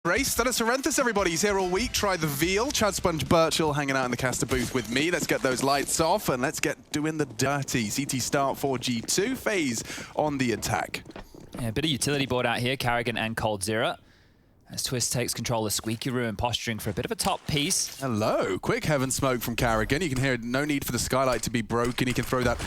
Race, Dennis Sorrenthus, everybody's here all week. Try the veal. Chad Sponge Birchall hanging out in the caster booth with me. Let's get those lights off and let's get doing the dirty. CT start for G2. FaZe on the attack. Yeah, a bit of utility board out here, Carrigan and coldzera. As Twist takes control of Squeaky Room, posturing for a bit of a top piece. Hello. Quick heaven smoke from Carrigan. You can hear no need for the skylight to be broken. He can throw that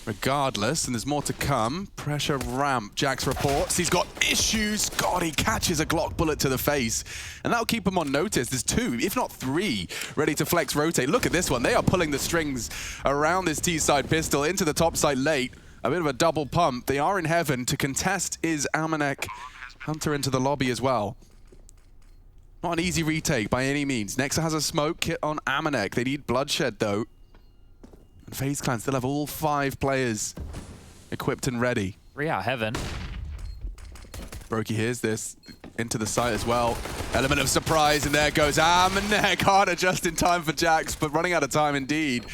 regardless, and there's more to come. Pressure ramp. Jax reports he's got issues. God, he catches a Glock bullet to the face, and that'll keep him on notice. There's two, if not three, ready to flex rotate. Look at this one. They are pulling the strings around this T-side pistol into the top side late. A bit of a double pump. They are in heaven. To contest is Amanek. Hunter into the lobby as well. Not an easy retake by any means. Nexa has a smoke kit on Amanek. They need bloodshed though. And FaZe Clan still have all 5 players equipped and ready. 3 out heaven. Brokey hears this into the site as well. Element of surprise, and there goes Amanek. Harder just in time for Jax, but running out of time indeed.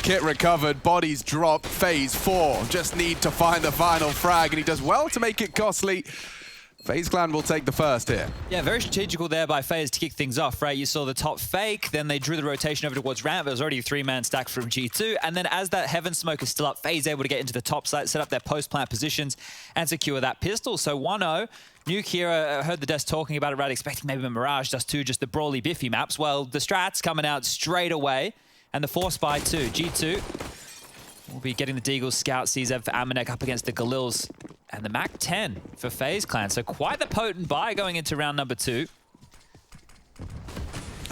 Kit recovered, bodies drop. FaZe 4 just need to find the final frag, and he does well to make it costly. FaZe Clan will take the first here. Yeah, very strategical there by FaZe to kick things off, right? You saw the top fake, then they drew the rotation over towards ramp. There was already a 3-man stack from G2, and then as that heaven smoke is still up, FaZe able to get into the top site, set up their post-plant positions, and secure that pistol. So 1-0. Nuke here, I heard the desk talking about it, right? Expecting maybe a Mirage, just the brawly biffy maps. Well, the strats coming out straight away, and the force by 2. G2 will be getting the Deagles scout CZ for Amanek up against the Galils. And the Mac 10 for FaZe Clan. So quite the potent buy going into round number 2.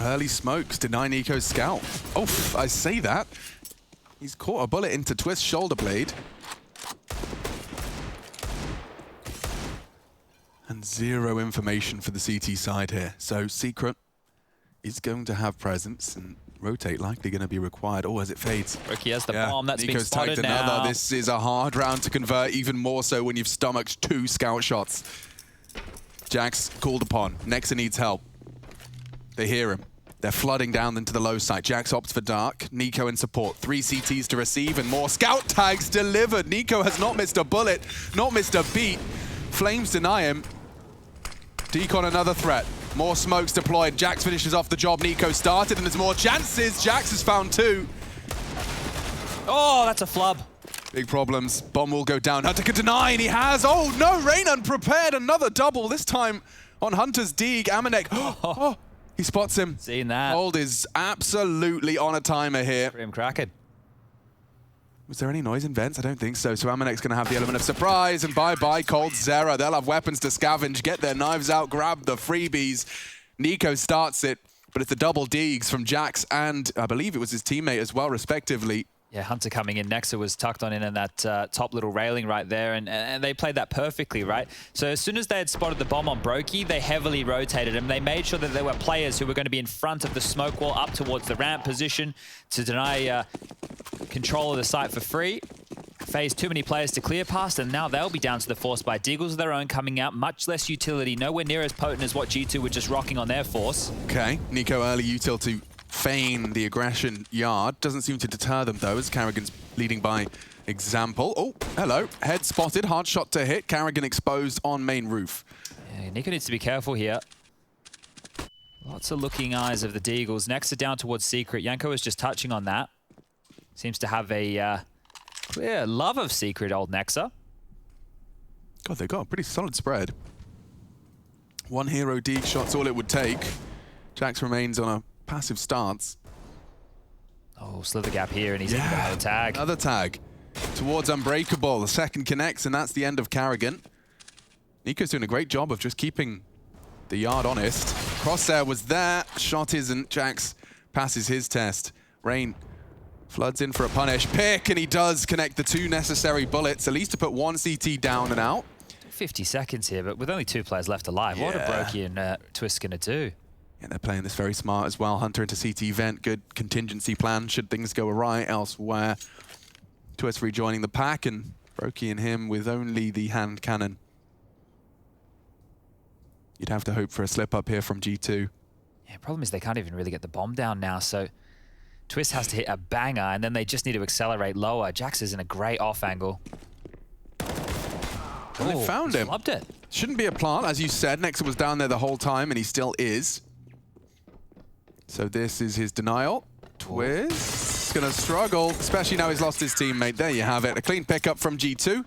Early smokes deny Nico's scout. Oof, I say that. He's caught a bullet into Twist's shoulder blade. And 0 information for the CT side here. So Secret is going to have presence, and rotate likely going to be required. Oh, as it fades. Rookie has the bomb. That's Nico's been spotted tagged now. another. This is a hard round to convert, even more so when you've stomached 2 scout shots. Jax called upon. Nexa needs help. They hear him. They're flooding down into the low side. Jax opts for dark. Nico in support. 3 CTs to receive and more scout tags delivered. Nico has not missed a bullet, not missed a beat. Flames deny him. Decon another threat. More smokes deployed. Jax finishes off the job Nico started, and there's more chances. Jax has found 2. Oh, that's a flub. Big problems. Bomb will go down. Hunter can deny, and he has. Oh no, Rain unprepared. Another double, this time on Hunter's Deeg. Amanek. Oh, he spots him. Seen that. Hold is absolutely on a timer here. Grim Kraken. Was there any noise in vents? I don't think so. So Amanek's going to have the element of surprise, and bye-bye coldzera. They'll have weapons to scavenge, get their knives out, grab the freebies. Nico starts it, but it's the double Deegs from Jax and I believe it was his teammate as well, respectively. Yeah, Hunter coming in. Nexa was tucked on in that top little railing right there, and they played that perfectly, right? So as soon as they had spotted the bomb on Brokey, they heavily rotated him. They made sure that there were players who were going to be in front of the smoke wall up towards the ramp position to deny control of the site for free. FaZe too many players to clear past, and now they'll be down to the force by Deagles of their own coming out. Much less utility, nowhere near as potent as what G2 were just rocking on their force. Okay, Nico early util to feign the aggression yard. Doesn't seem to deter them though, as Carrigan's leading by example. Oh, hello. Head spotted, hard shot to hit. Carrigan exposed on main roof. Yeah, Nico needs to be careful here. Lots of looking eyes of the Deagles. Nexa down towards Secret. Yanko is just touching on that. Seems to have a clear love of Secret, old Nexa. God, they've got a pretty solid spread. 1 hero Deeg shot's all it would take. Jax remains on a passive stance. Oh, slither gap here, and he's in another tag. Another tag towards Unbreakable. The second connects, and that's the end of Carrigan. Nico's doing a great job of just keeping the yard honest. Crosshair was there. Shot isn't. Jax passes his test. Rain floods in for a punish pick, and he does connect the 2 necessary bullets, at least to put 1 CT down and out. 50 seconds here, but with only 2 players left alive, what are Brokey and Twist going to do? Yeah, they're playing this very smart as well. Hunter into CT vent, good contingency plan should things go awry elsewhere. Twist rejoining the pack, and Brokey and him with only the hand cannon. You'd have to hope for a slip up here from G2. Yeah, problem is they can't even really get the bomb down now, so Twist has to hit a banger, and then they just need to accelerate lower. Jax is in a great off angle. Well, they found him. Loved it. Shouldn't be a plant, as you said. Nexa was down there the whole time, and he still is. So this is his denial. Twist, gonna struggle, especially now he's lost his teammate. There you have it, a clean pickup from G2.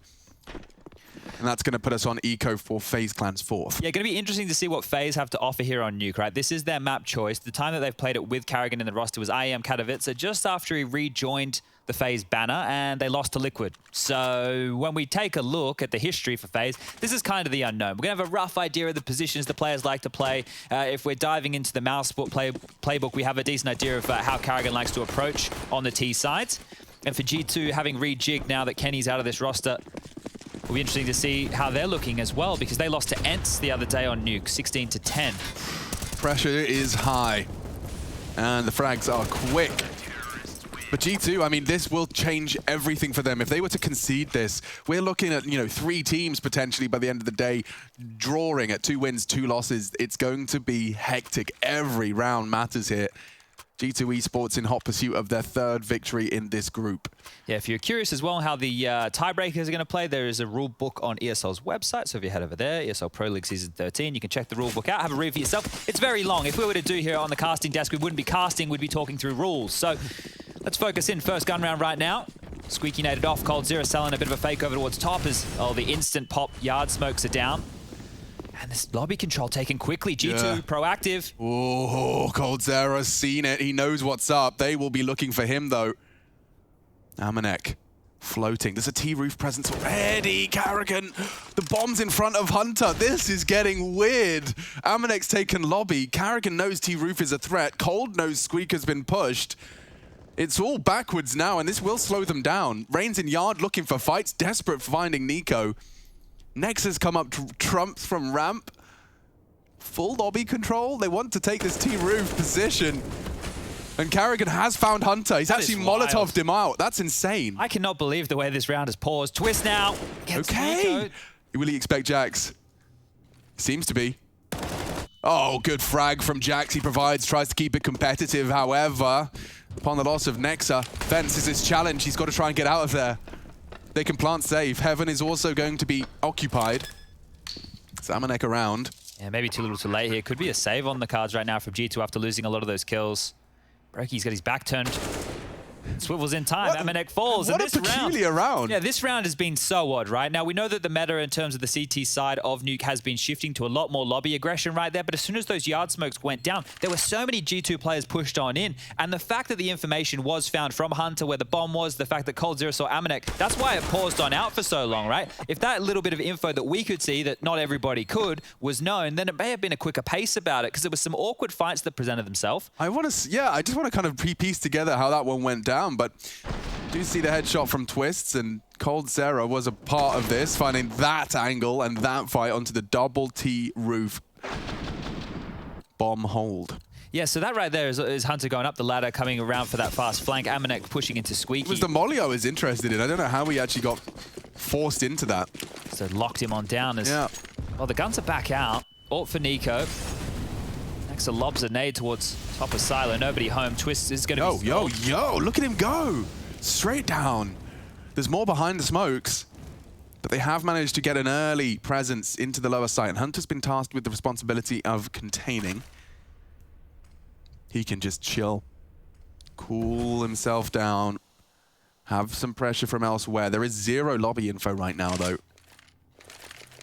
And that's going to put us on eco for FaZe Clan's 4th. Yeah, going to be interesting to see what FaZe have to offer here on Nuke, right? This is their map choice. The time that they've played it with Karrigan in the roster was IEM Katowice just after he rejoined the FaZe banner, and they lost to Liquid. So when we take a look at the history for FaZe, this is kind of the unknown. We're going to have a rough idea of the positions the players like to play. If we're diving into the mouse playbook, we have a decent idea of how Karrigan likes to approach on the T side. And for G2, having rejigged now that Kenny's out of this roster, it'll be interesting to see how they're looking as well, because they lost to Ents the other day on Nuke, 16-10. Pressure is high, and the frags are quick. But G2, I mean, this will change everything for them. If they were to concede this, we're looking at, 3 teams potentially by the end of the day drawing at 2 wins, 2 losses. It's going to be hectic. Every round matters here. G2 Esports in hot pursuit of their 3rd victory in this group. Yeah, if you're curious as well how the tiebreakers are going to play, there is a rule book on ESL's website. So if you head over there, ESL Pro League Season 13, you can check the rule book out, have a read for yourself. It's very long. If we were to do here on the casting desk, we wouldn't be casting, we'd be talking through rules. So let's focus in. First gun round right now. Squeaky naded off. coldzera selling a bit of a fake over towards top as the instant pop yard smokes are down. And this lobby control taken quickly. G2 proactive. Oh, coldzera's seen it. He knows what's up. They will be looking for him, though. Amanek floating. There's a T-roof presence already. Karrigan, the bomb's in front of Hunter. This is getting weird. Amanek's taken lobby. Karrigan knows T-roof is a threat. Cold knows Squeak has been pushed. It's all backwards now, and this will slow them down. Rain's in yard looking for fights, desperate for finding Nico. Nexus come up, trumps from ramp. Full lobby control. They want to take this T-roof position. And Karrigan has found Hunter. He's actually Molotov'd him out. That's insane. I cannot believe the way this round has paused. Twist now. Okay. Will he expect Jax? Seems to be. Oh, good frag from Jax. He provides, tries to keep it competitive. However, upon the loss of Nexa, Fence is his challenge. He's got to try and get out of there. They can plant safe. Heaven is also going to be occupied. Amanek around. Yeah, maybe too little too late here. Could be a save on the cards right now from G2 after losing a lot of those kills. Brokey's got his back turned. Swivels in time. Amanek falls. What a peculiar round. Yeah, this round has been so odd, right? Now, we know that the meta in terms of the CT side of Nuke has been shifting to a lot more lobby aggression right there, but as soon as those yard smokes went down, there were so many G2 players pushed on in, and the fact that the information was found from Hunter where the bomb was, the fact that coldzera saw Amanek, that's why it paused on out for so long, right? If that little bit of info that we could see that not everybody could was known, then it may have been a quicker pace about it, because there was some awkward fights that presented themselves. I just want to kind of piece together how that one went down, but do see the headshot from Twists, and coldzera was a part of this, finding that angle and that fight onto the double T roof bomb hold. Yeah, so that right there is Hunter going up the ladder, coming around for that fast flank. Amanek pushing into Squeaky. It was the molly I was interested in. I don't know how he actually got forced into that. So locked him on down as... Yeah. Well, the guns are back out. Ult for Nico. Nexa lobs a nade towards top of Silo. Nobody home. Twist is going to be... Yo, look at him go. Straight down. There's more behind the smokes, but they have managed to get an early presence into the lower site. And Hunter's been tasked with the responsibility of containing. He can just chill, cool himself down, have some pressure from elsewhere. There is 0 lobby info right now, though.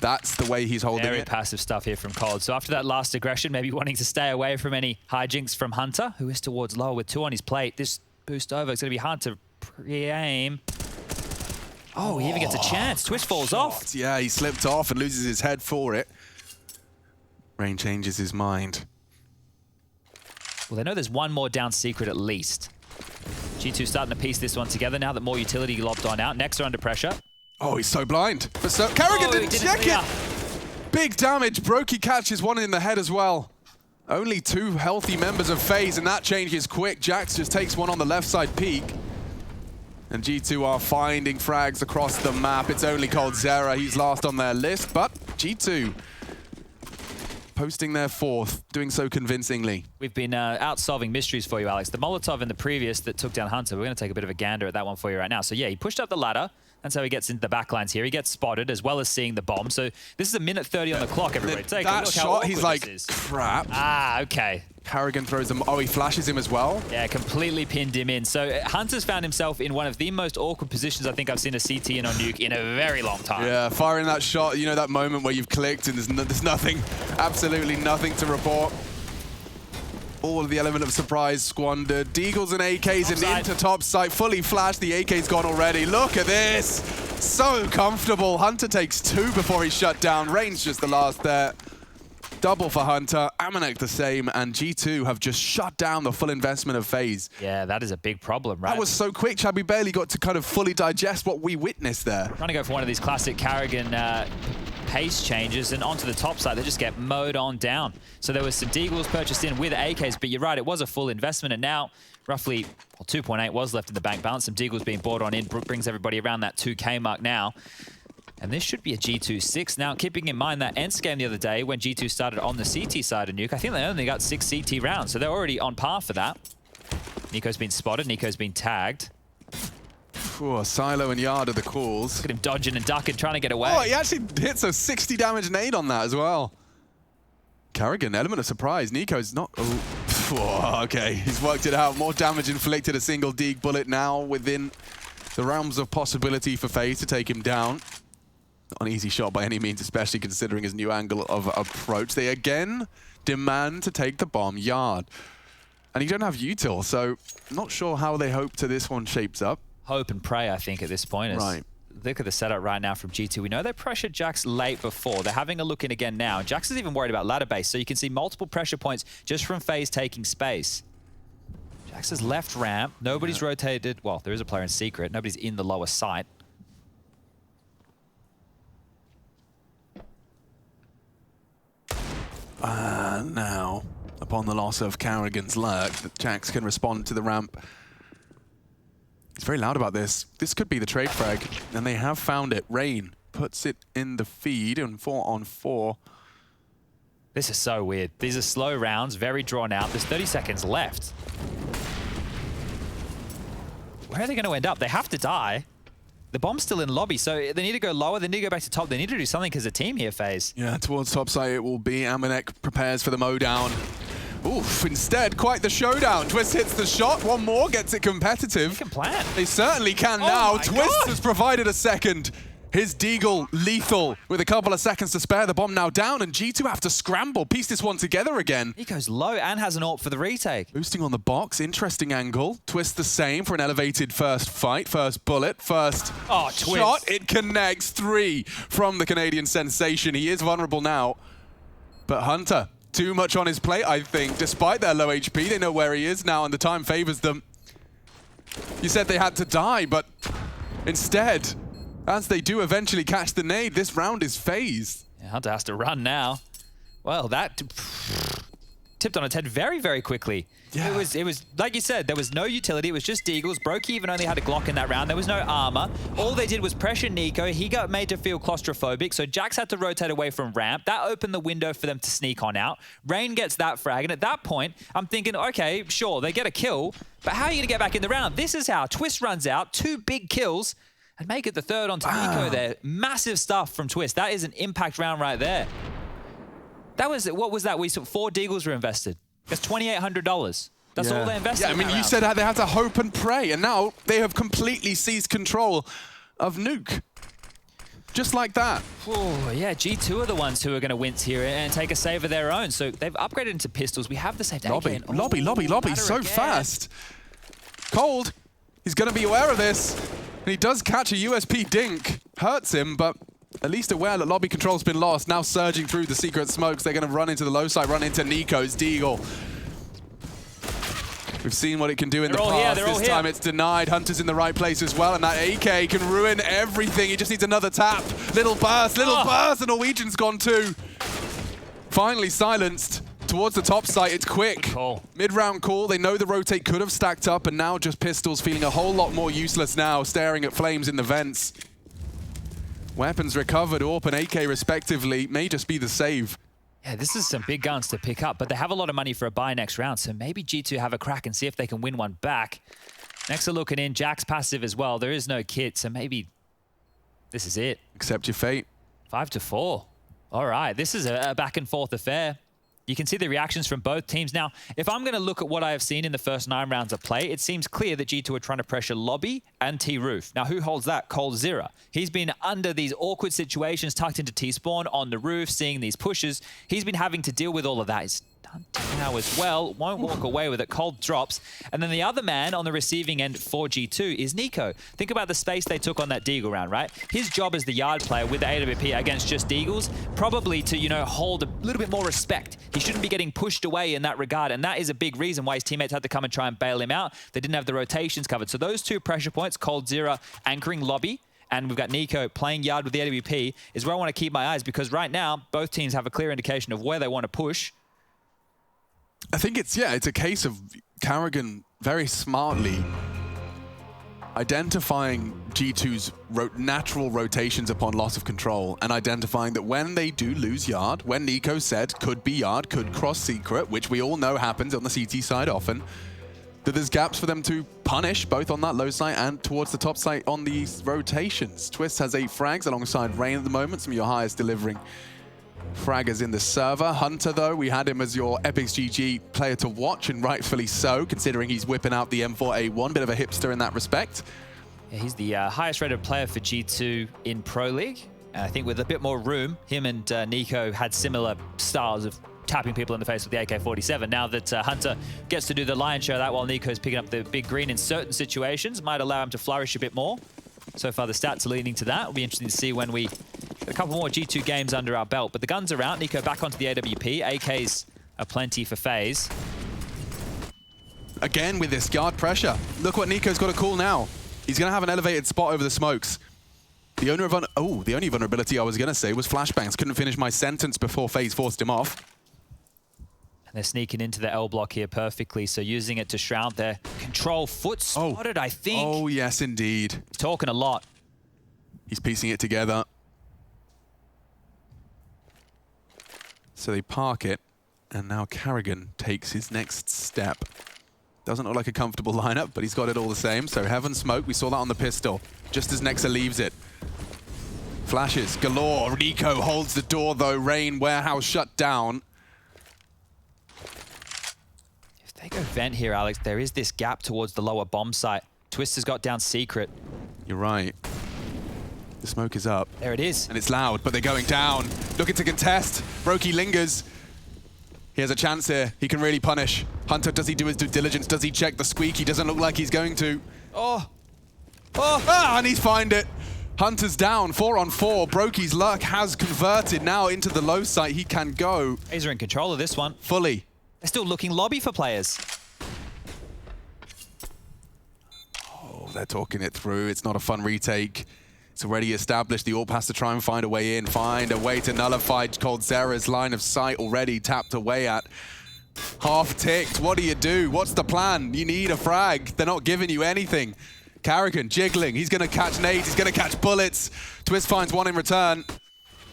That's the way he's holding it. Very passive stuff here from Cold. So after that last aggression, maybe wanting to stay away from any hijinks from Hunter, who is towards lower with 2 on his plate. This boost over, it's going to be hard to pre-aim. Oh, he even gets a chance. Twist falls off. Yeah, he slipped off and loses his head for it. Rain changes his mind. Well, they know there's one more down secret at least. G2 starting to piece this one together now that more utility lobbed on out. Nexa under pressure. Oh, he's so blind. But so Karrigan didn't check it. Big damage. Brokey catches one in the head as well. Only 2 healthy members of FaZe, and that changes quick. Jax just takes one on the left side peak. And G2 are finding frags across the map. It's only coldzera. He's last on their list, but G2 posting their 4th, doing so convincingly. We've been out solving mysteries for you, Alex. The Molotov in the previous that took down Hunter, we're going to take a bit of a gander at that one for you right now. So yeah, he pushed up the ladder. And so he gets into the backlines here. He gets spotted as well as seeing the bomb. So this is a minute 30 on the clock, everybody. Take a that look shot, how he's like, crap. Ah, okay. Carrigan throws him. Oh, he flashes him as well. Yeah, completely pinned him in. So Hunter's found himself in one of the most awkward positions I think I've seen a CT in on Nuke in a very long time. Yeah, firing that shot, you know, that moment where you've clicked and there's nothing, absolutely nothing to report. All of the element of surprise squandered. Deagles and AKs and into top site, fully flashed. The AK's gone already. Look at this. So comfortable. Hunter takes 2 before he's shut down. Rain's just the last there. Double for Hunter. Amanek the same. And G2 have just shut down the full investment of FaZe. Yeah, that is a big problem, right? That was so quick, Chad. We barely got to kind of fully digest what we witnessed there. Trying to go for one of these classic Carrigan pace changes, and onto the top side, they just get mowed on down. So there was some Deagles purchased in with AKs, but you're right, it was a full investment, and now roughly 2.8 was left in the bank balance. Some Deagles being bought on in brings everybody around that 2K mark now. And this should be a G2-6. Now, keeping in mind that Ents game the other day, when G2 started on the CT side of Nuke, I think they only got 6 CT rounds, so they're already on par for that. Nico's been spotted, Nico's been tagged. Ooh, Silo and Yard are the calls. Look at him dodging and ducking, trying to get away. Oh, he actually hits a 60 damage nade on that as well. Carrigan, element of surprise. Nico's not... Oh, okay, he's worked it out. More damage inflicted, a single Deeg bullet now within the realms of possibility for FaZe to take him down. Not an easy shot by any means, especially considering his new angle of approach. They again demand to take the bomb Yard. And you don't have util, so not sure how they hope to this one shapes up. Hope and pray, I think, at this point. Right. Look at the setup right now from G2. We know they pressured Jax late before. They're having a look in again now. Jax is even worried about ladder base, so you can see multiple pressure points just from FaZe taking space. Jax has left ramp. Nobody's rotated. Well, there is a player in secret. Nobody's in the lower site. Now, upon the loss of Carrigan's lurk, Jax can respond to the ramp. He's very loud about this. This could be the trade frag, and they have found it. Rain puts it in the feed on 4-on-4. This is so weird. These are slow rounds, very drawn out. There's 30 seconds left. Where are they going to end up? They have to die. The bomb's still in lobby, so they need to go lower. They need to go back to top. They need to do something as a team here, FaZe. Yeah, towards top side it will be. Amanek prepares for the mow down. Oof, instead, quite the showdown. Twist hits the shot. One more, gets it competitive. They can plan. They certainly can now. Twist has provided a second. His Deagle lethal with a couple of seconds to spare. The bomb now down, and G2 have to scramble, piece this one together again. He goes low and has an ult for the retake. Boosting on the box, interesting angle. Twist the same for an elevated first fight, first bullet, first shot. It connects 3 from the Canadian sensation. He is vulnerable now, but Hunter, too much on his plate, I think. Despite their low HP, they know where he is now, and the time favors them. You said they had to die, but instead, as they do eventually catch the nade, this round is FaZe. Yeah, Hunter has to run now. Well, that tipped on its head very, very quickly. Yeah. It was like you said, there was no utility. It was just Deagles. Broky even only had a Glock in that round. There was no armor. All they did was pressure Nico. He got made to feel claustrophobic, so Jax had to rotate away from ramp. That opened the window for them to sneak on out. Rain gets that frag, and at that point, I'm thinking, okay, sure, they get a kill, but how are you going to get back in the round? This is how. Twist runs out, 2 big kills, and make it the 3rd onto Nico there. Massive stuff from Twist. That is an impact round right there. That was, what was that? We saw 4 Deagles were invested. That's $2,800. That's all they invested. Yeah, I mean, you said they had to hope and pray, and now they have completely seized control of Nuke. Just like that. Oh, yeah, G2 are the ones who are going to wince here and take a save of their own. So they've upgraded into pistols. We have the saved Lobby, lobby, so fast. Cold, he's going to be aware of this. And he does catch a USP dink. Hurts him, but at least aware that lobby control's been lost. Now surging through the secret smokes. They're going to run into the low side, run into Nico's Deagle. We've seen what it can do in the past. This time it's denied. Hunter's in the right place as well, and that AK can ruin everything. He just needs another tap. Little burst, the Norwegian's gone too. Finally silenced. Towards the top site, it's quick. Mid-round call, they know the rotate could have stacked up, and now just pistols feeling a whole lot more useless now, staring at flames in the vents. Weapons recovered, AWP and AK respectively, may just be the save. Yeah, this is some big guns to pick up, but they have a lot of money for a buy next round, so maybe G2 have a crack and see if they can win one back. Next are looking in, Jack's passive as well. There is no kit, so maybe This is it. Accept your fate. 5-4. All right, this is a back and forth affair. You can see the reactions from both teams. Now, if I'm going to look at what I have seen in the first 9 rounds of play, it seems clear that G2 are trying to pressure Lobby and T-Roof. Now, who holds that? coldzera. He's been under these awkward situations, tucked into T-spawn on the roof, seeing these pushes. He's been having to deal with all of that. He's done now as well. Won't walk away with it. Cold drops. And then the other man on the receiving end for G2 is Nico. Think about the space they took on that Deagle round, right? His job as the yard player with the AWP against just Deagles, probably to, you know, hold a little bit more respect. He shouldn't be getting pushed away in that regard. And that is a big reason why his teammates had to come and try and bail him out. They didn't have the rotations covered. So those 2 pressure points, coldzera anchoring Lobby, and we've got Nico playing yard with the AWP, is where I want to keep my eyes, because right now, both teams have a clear indication of where they want to push. I think it's a case of karrigan very smartly identifying G2's natural rotations upon loss of control, and identifying that when they do lose yard, when Nico said could be yard, could cross secret, which we all know happens on the CT side often, that there's gaps for them to punish both on that low site and towards the top site on these rotations. Twist has 8 frags alongside Rain at the moment, some of your highest delivering fraggers in the server. Hunter, though, we had him as your Epic's GG player to watch, and rightfully so, considering he's whipping out the M4A1, bit of a hipster in that respect. Yeah, he's the highest rated player for G2 in Pro League. And I think with a bit more room, him and Nico had similar styles of tapping people in the face with the AK-47. Now that Hunter gets to do the lion's share of that while Nico's picking up the big green in certain situations, might allow him to flourish a bit more. So far, the stats are leaning to that. It'll be interesting to see when we get a couple more G2 games under our belt. But the guns are out. Nico back onto the AWP. AKs are plenty for FaZe. Again, with this guard pressure. Look what Nico's got to call now. He's going to have an elevated spot over the smokes. The only vulnerability I was going to say was flashbangs. Couldn't finish my sentence before FaZe forced him off. And they're sneaking into the L block here perfectly, so using it to shroud their control. Foot spotted, I think. Oh, yes, indeed. He's talking a lot. He's piecing it together. So they park it, and now karrigan takes his next step. Doesn't look like a comfortable lineup, but he's got it all the same. So Heaven smoke, we saw that on the pistol, just as Nexa leaves it. Flashes galore. Nico holds the door, though. Rain warehouse shut down. They go vent here, Alex. There is this gap towards the lower bomb site. Twist has got down secret. You're right. The smoke is up. There it is. And it's loud, but they're going down. Looking to contest. Brokey lingers. He has a chance here. He can really punish. Hunter, does he do his due diligence? Does he check the squeak? He doesn't look like he's going to. Oh! And he's find it. Hunter's down, 4-on-4. Brokey's luck has converted now into the low site. He can go. FaZe are in control of this one. Fully. They're still looking lobby for players. Oh, they're talking it through. It's not a fun retake. It's already established. The AWP has to try and find a way in, find a way to nullify coldzera's line of sight already tapped away at. Half ticked. What do you do? What's the plan? You need a frag. They're not giving you anything. karrigan jiggling. He's going to catch nades. He's going to catch bullets. Twist finds one in return.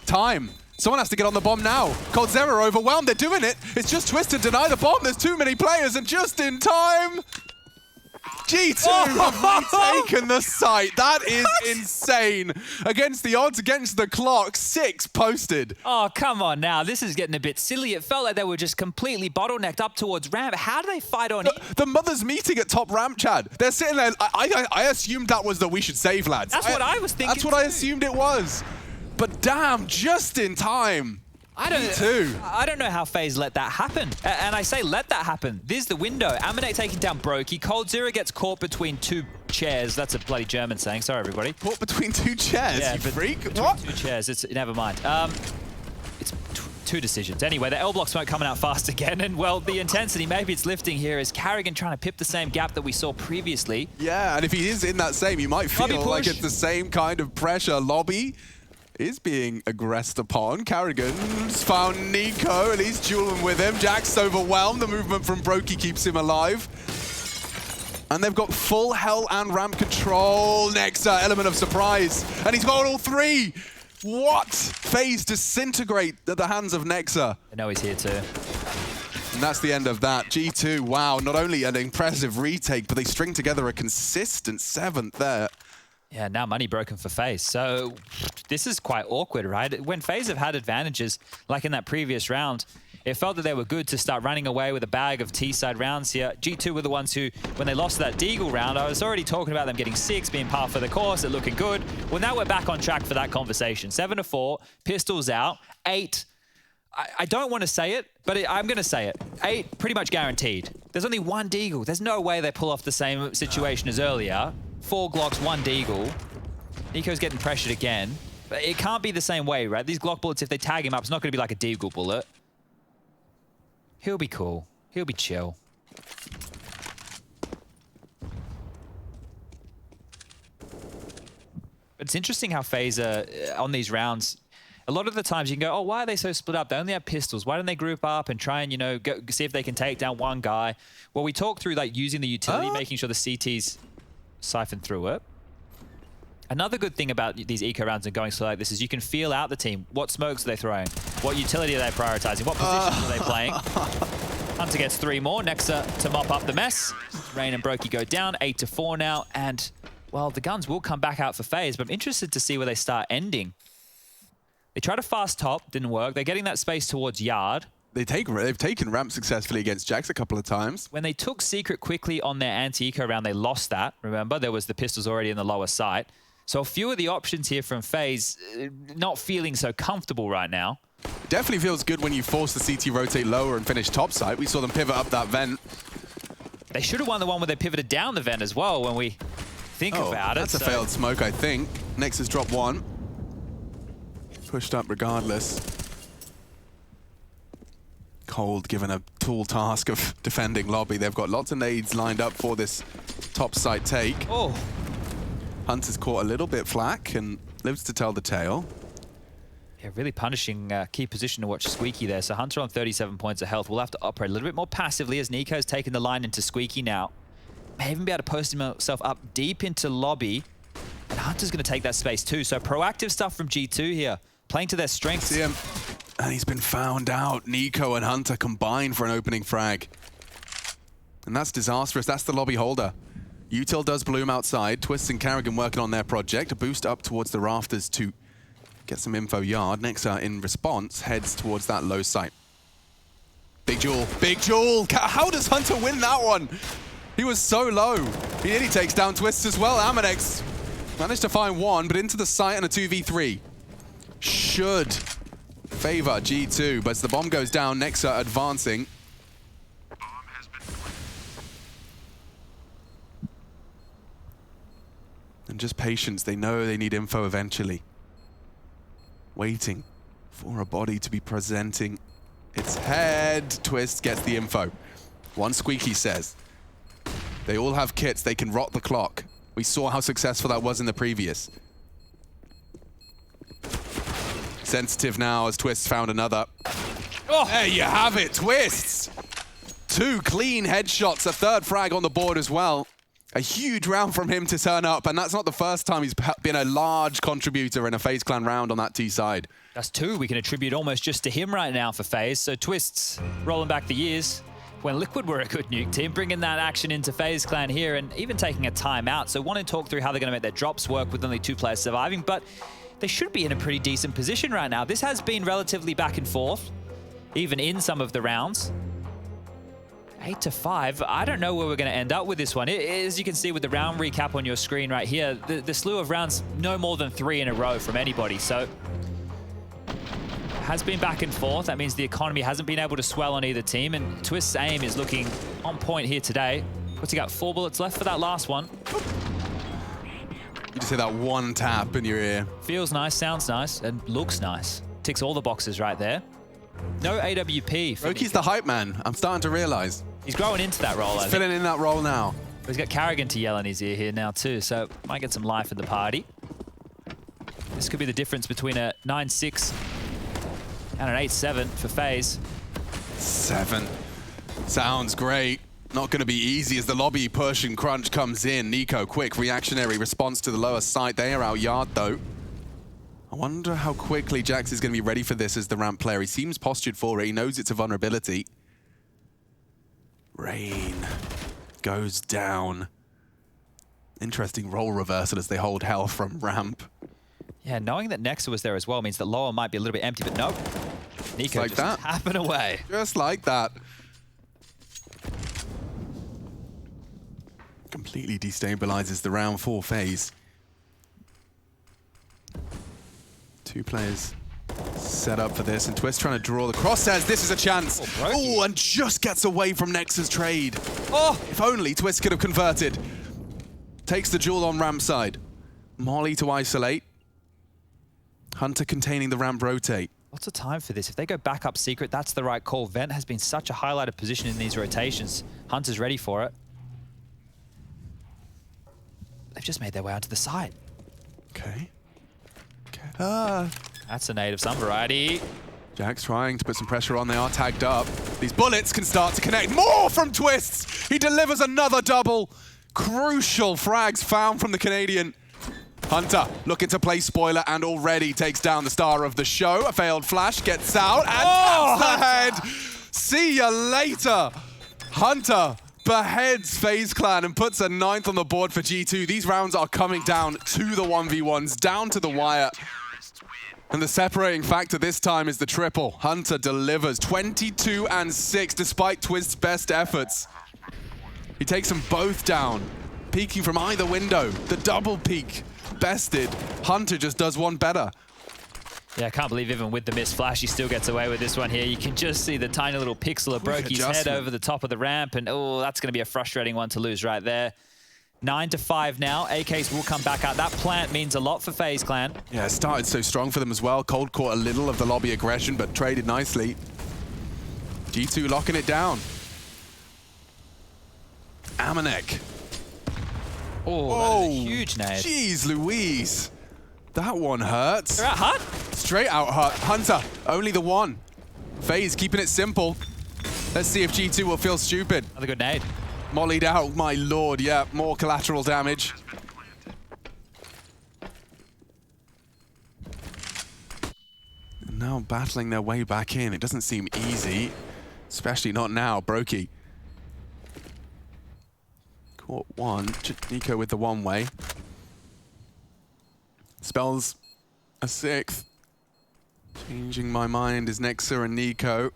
Time. Someone has to get on the bomb now. coldzera are overwhelmed. They're doing it. It's just Twist to deny the bomb. There's too many players, and just in time, G2 have retaken the site. That is insane. Against the odds, against the clock, 6 posted. Oh, come on now. This is getting a bit silly. It felt like they were just completely bottlenecked up towards ramp. How do they fight on it? The mothers meeting at top ramp, Chad. They're sitting there. I assumed that was that we should save, lads. That's what I was thinking. That's what I assumed it was. But damn, just in time. I don't know how FaZe let that happen. And I say let that happen. This is the window. Amanek taking down Brokey. coldzera gets caught between 2 chairs. That's a bloody German saying. Sorry, everybody. Caught between 2 chairs, yeah, you freak? What? 2 chairs. It's never mind. It's 2 decisions. Anyway, the L block smoke coming out fast again. And, well, the intensity, maybe it's lifting here. Is karrigan trying to pip the same gap that we saw previously? Yeah, and if he is in that same, you might feel like it's the same kind of pressure. Lobby is being aggressed upon. karrigan's found Nico, and he's dueling with him. Jack's overwhelmed. The movement from Brokey keeps him alive. And they've got full hell and ramp control. Nexa, element of surprise. And he's got all 3. What? FaZe disintegrate at the hands of Nexa. I know he's here too. And that's the end of that. G2, wow, not only an impressive retake, but they string together a consistent 7th there. Yeah, now money broken for FaZe. So this is quite awkward, right? When FaZe have had advantages, like in that previous round, it felt that they were good to start running away with a bag of T-side rounds here. G2 were the ones who, when they lost that Deagle round, I was already talking about them getting 6, being par for the course, it looking good. Well, now we're back on track for that conversation. 7-4, pistols out, 8. I don't want to say it, but I'm going to say it. 8, pretty much guaranteed. There's only 1 Deagle. There's no way they pull off the same situation as earlier. 4 Glocks, 1 Deagle. Nico's getting pressured again. But it can't be the same way, right? These Glock bullets, if they tag him up, it's not going to be like a Deagle bullet. He'll be cool. He'll be chill. It's interesting how FaZe on these rounds, a lot of the times you can go, oh, why are they so split up? They only have pistols. Why don't they group up and try and, you know, go, see if they can take down one guy? Well, we talked through like using the utility, making sure the CTs siphon through it. Another good thing about these eco rounds and going slow like this is you can feel out the team. What smokes are they throwing? What utility are they prioritizing? What positions are they playing? Hunter gets 3 more. Nexa to mop up the mess. Rain and Brokey go down, 8-4 now. And, well, the guns will come back out for FaZe, but I'm interested to see where they start ending. They tried a fast top, didn't work. They're getting that space towards Yard. They've taken ramp successfully against Jax a couple of times. When they took Secret quickly on their anti-eco round, they lost that, remember? There was the pistols already in the lower site. So a few of the options here from FaZe, not feeling so comfortable right now. Definitely feels good when you force the CT rotate lower and finish top side. We saw them pivot up that vent. They should have won the one where they pivoted down the vent as well when we think about it. That's a failed smoke, I think. Next is drop 1. Pushed up regardless. Cold given a tall task of defending lobby. They've got lots of nades lined up for this top side take. Oh. Hunter's caught a little bit flack and lives to tell the tale. Yeah, really punishing key position to watch Squeaky there. So Hunter on 37 points of health will have to operate a little bit more passively as Nico's taken the line into Squeaky now. May even be able to post himself up deep into lobby. And Hunter's going to take that space too. So proactive stuff from G2 here. Playing to their strengths. See him. And he's been found out. Nico and Hunter combined for an opening frag. And that's disastrous. That's the lobby holder. Util does bloom outside. Twist and Carrigan working on their project. A boost up towards the rafters to get some info Yard. Nexa, in response, heads towards that low site. Big Jewel. Big Jewel! How does Hunter win that one? He was so low. He nearly takes down Twist as well. Amadex managed to find one, but into the site and a 2v3. Should favor G2, but as the bomb goes down, Nexa advancing. And just patience. They know they need info eventually. Waiting for a body to be presenting its head. Twist gets the info. One Squeaky says. They all have kits. They can rot the clock. We saw how successful that was in the previous. Sensitive now as Twist found another. Oh, there you have it, Twists! 2 clean headshots, a 3rd frag on the board as well. A huge round from him to turn up, and that's not the first time he's been a large contributor in a FaZe Clan round on that T side. That's 2 we can attribute almost just to him right now for FaZe. So Twists rolling back the years when Liquid were a good Nuke team, bringing that action into FaZe Clan here and even taking a timeout. So want to talk through how they're going to make their drops work with only 2 players surviving, but they should be in a pretty decent position right now. This has been relatively back and forth, even in some of the rounds. 8-5. I don't know where we're going to end up with this one. As you can see with the round recap on your screen right here, the slew of rounds, no more than 3 in a row from anybody. So has been back and forth. That means the economy hasn't been able to swell on either team, and Twist's aim is looking on point here today. What's he got? 4 bullets left for that last one. You just hear that one tap in your ear. Feels nice, sounds nice, and looks nice. Ticks all the boxes right there. No AWP. Roki's the hype man. I'm starting to realize. He's growing into that role, I think. He's filling in that role now. But he's got Carrigan to yell in his ear here now too, so might get some life in the party. This could be the difference between a 9-6 and an 8-7 for FaZe. 7. Sounds great. Not going to be easy as the lobby push and crunch comes in. Nico, quick reactionary response to the lower site. They are out Yard though. I wonder how quickly Jax is going to be ready for this as the ramp player. He seems postured for it. He knows it's a vulnerability. Rain goes down. Interesting role reversal as they hold health from ramp. Yeah, knowing that Nexa was there as well means that lower might be a little bit empty, but nope. Nico like just that. tapping away. Just like that. Completely destabilizes the round 4 phase. 2 players set up for this, and Twist trying to draw the crosshairs. This is a chance. Oh, and just gets away from Nexa's trade. Oh, if only Twist could have converted. Takes the duel on ramp side. Molly to isolate. Hunter containing the ramp rotate. Lots of time for this. If they go back up secret, that's the right call. Vent has been such a highlighted position in these rotations. Hunter's ready for it. They've just made their way onto the side. Okay. That's a nade of some variety. Jack's trying to put some pressure on. They are tagged up. These bullets can start to connect. More from Twists! He delivers another double. Crucial frags found from the Canadian. Hunter looking to play spoiler and already takes down the star of the show. A failed flash, gets out and taps the head. See ya later. Hunter beheads FaZe Clan and puts a 9th on the board for G2. These rounds are coming down to the 1v1s, down to the wire. And the separating factor this time is the triple. Hunter delivers 22 and 6 despite Twist's best efforts. He takes them both down, peeking from either window. The double peek bested. Hunter just does one better. Yeah, I can't believe even with the missed flash, he still gets away with this one here. You can just see the tiny little pixel of Brokey's head over the top of the ramp, and oh, that's going to be a frustrating one to lose right there. 9-5 now. AKs will come back out. That plant means a lot for FaZe Clan. Yeah, it started so strong for them as well. Cold caught a little of the lobby aggression, but traded nicely. G2 locking it down. Amanek. Oh, that is a huge nade. Jeez Louise. That one hurts. They're out hut? Straight out hut. Hunter, only the one. FaZe keeping it simple. Let's see if G2 will feel stupid. Another good nade. Mollied out, my lord. Yeah, more collateral damage. And now battling their way back in. It doesn't seem easy, especially not now. Brokey. Caught one. Nico with the one way. Spells a 6th. Changing my mind is Nexa and Nico.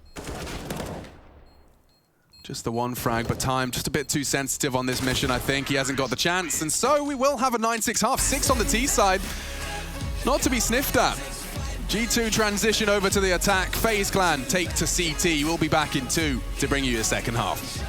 Just the one frag, but time just a bit too sensitive on this mission, I think. He hasn't got the chance, and so we will have a 9-6 half. 6 on the T side. Not to be sniffed at. G2 transition over to the attack. FaZe Clan take to CT. We'll be back in 2 to bring you the second half.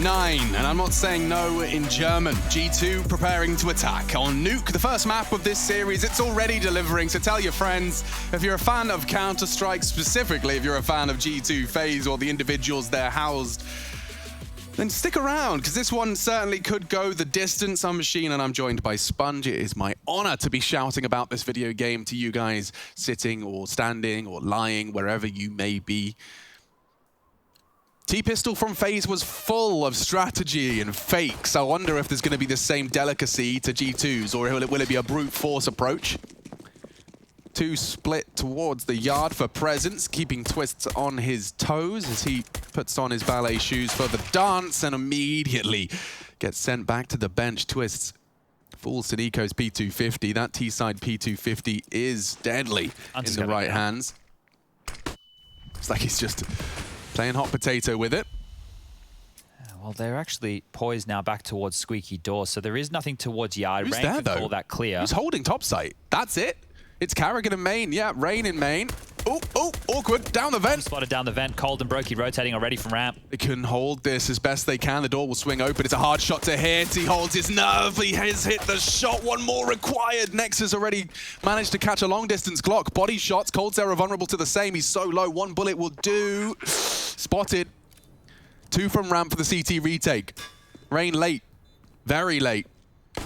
9, and I'm not saying no in German. G2 preparing to attack on Nuke, the first map of this series. It's already delivering, so tell your friends. If you're a fan of Counter-Strike, specifically if you're a fan of G2, FaZe, or the individuals they're housed, then stick around, because this one certainly could go the distance. I'm Machine, and I'm joined by Sponge. It is my honor to be shouting about this video game to you guys, sitting or standing or lying, wherever you may be. T-Pistol from FaZe was full of strategy and fakes. I wonder if there's going to be the same delicacy to G2's, or will it be a brute force approach? Two split towards the yard for presence, keeping Twists on his toes as he puts on his ballet shoes for the dance and immediately gets sent back to the bench. Twists fools Nico's P250. That T-side P250 is deadly in the right hands. It's like he's just playing hot potato with it. Well, they're actually poised now back towards Squeaky Door, so there is nothing towards yard. Who's Rain there, can though? call that clear. Who's holding top site? That's it. It's Carrigan in main. Yeah, Rain in main. Oh, awkward. Down the vent. Spotted down the vent. Cold and Brokey rotating already from ramp. They can hold this as best they can. The door will swing open. It's a hard shot to hit. He holds his nerve. He has hit the shot. One more required. Nex has already managed to catch a long distance Glock. Body shots. Cold Zero vulnerable to the same. He's so low. One bullet will do. Spotted. 2 from ramp for the CT retake. Rain late. Very late.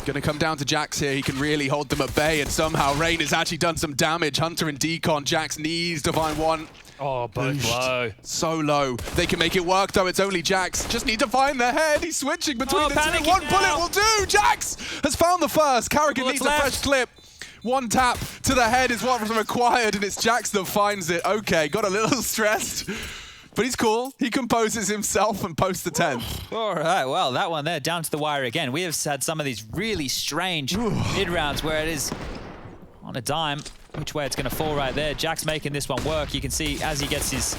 Gonna come down to Jax here. He can really hold them at bay, and somehow Rain has actually done some damage. Hunter and Decon. Jax needs to find one. Oh, both low. So low. They can make it work, though. It's only Jax. Just need to find their head. He's switching between the two. One bullet will do. Jax has found the first. Carrigan needs a fresh clip. One tap to the head is what was required, and it's Jax that finds it. Okay, got a little stressed. But he's cool. He composes himself and posts the 10th. All right, well, that one there, down to the wire again. We have had some of these really strange mid-rounds where it is on a dime which way it's going to fall right there. Jack's making this one work. You can see as he gets his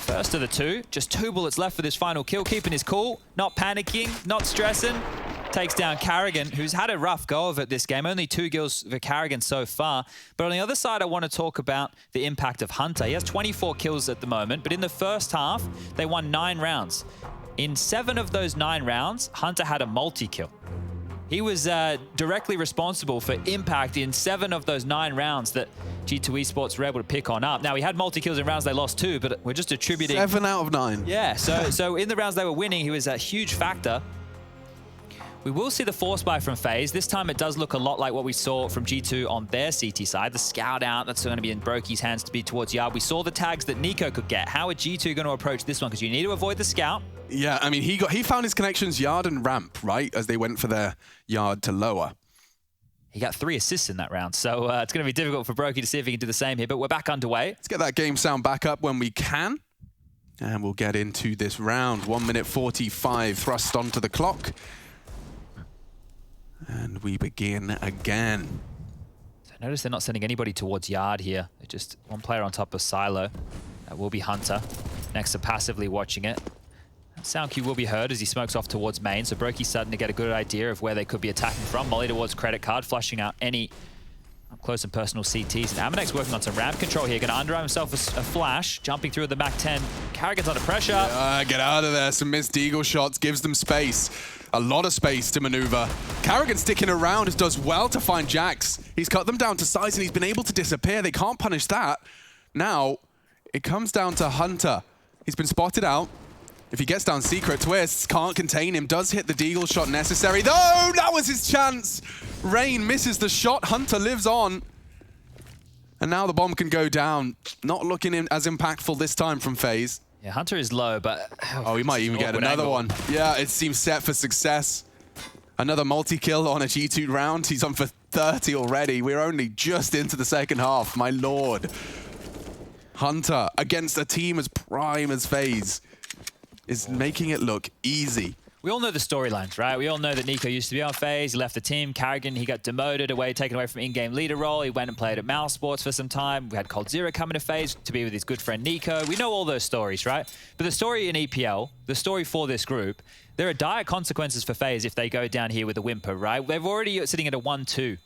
first of the 2, just 2 bullets left for this final kill, keeping his cool, not panicking, not stressing. Takes down Carrigan, who's had a rough go of it this game. Only 2 kills for Carrigan so far. But on the other side, I want to talk about the impact of Hunter. He has 24 kills at the moment, but in the first half, they won 9 rounds. In 7 of those 9 rounds, Hunter had a multi-kill. He was directly responsible for impact in 7 of those 9 rounds that G2 Esports were able to pick on up. Now, he had multi-kills in rounds they lost too, but we're just attributing... 7 out of 9. Yeah, so in the rounds they were winning, he was a huge factor. We will see the force buy from FaZe. This time it does look a lot like what we saw from G2 on their CT side. The scout out, that's going to be in Brokey's hands to be towards yard. We saw the tags that Nico could get. How are G2 going to approach this one? Because you need to avoid the scout. Yeah, I mean, he found his connections yard and ramp, right? As they went for their yard to lower. He got 3 assists in that round, so it's going to be difficult for Brokey to see if he can do the same here, but we're back underway. Let's get that game sound back up when we can. And we'll get into this round. 1 minute 45 thrust onto the clock. And we begin again. So notice they're not sending anybody towards yard here. They're just one player on top of Silo. That will be Hunter. Next to passively watching it. Sound cue will be heard as he smokes off towards main. So Brokey's starting to get a good idea of where they could be attacking from. Molly towards credit card, flushing out any up close and personal CTs. And Amanex working on some ramp control here. Going to underarm himself a flash. Jumping through the Mac 10. Carrigan's under pressure. Get out of there. Some missed Deagle shots. Gives them space. A lot of space to maneuver. Carrigan sticking around does well to find Jax. He's cut them down to size and he's been able to disappear. They can't punish that. Now, it comes down to Hunter. He's been spotted out. If he gets down secret, Twists can't contain him. Does hit the Deagle shot necessary. Though, that was his chance. Rain misses the shot. Hunter lives on. And now the bomb can go down. Not looking as impactful this time from FaZe. Yeah, Hunter is low, but... Oh, he might even get another one. Yeah, it seems set for success. Another multi-kill on a G2 round. He's on for 30 already. We're only just into the second half, my lord. Hunter, against a team as prime as FaZe, is making it look easy. We all know the storylines, right? We all know that Nico used to be on FaZe. He left the team. Carrigan, he got demoted away, taken away from in-game leader role. He went and played at Mouse Sports for some time. We had Cold Zero coming to FaZe to be with his good friend Nico. We know all those stories, right? But the story in EPL, the story for this group, there are dire consequences for FaZe if they go down here with a whimper, right? They're already sitting at a 1-2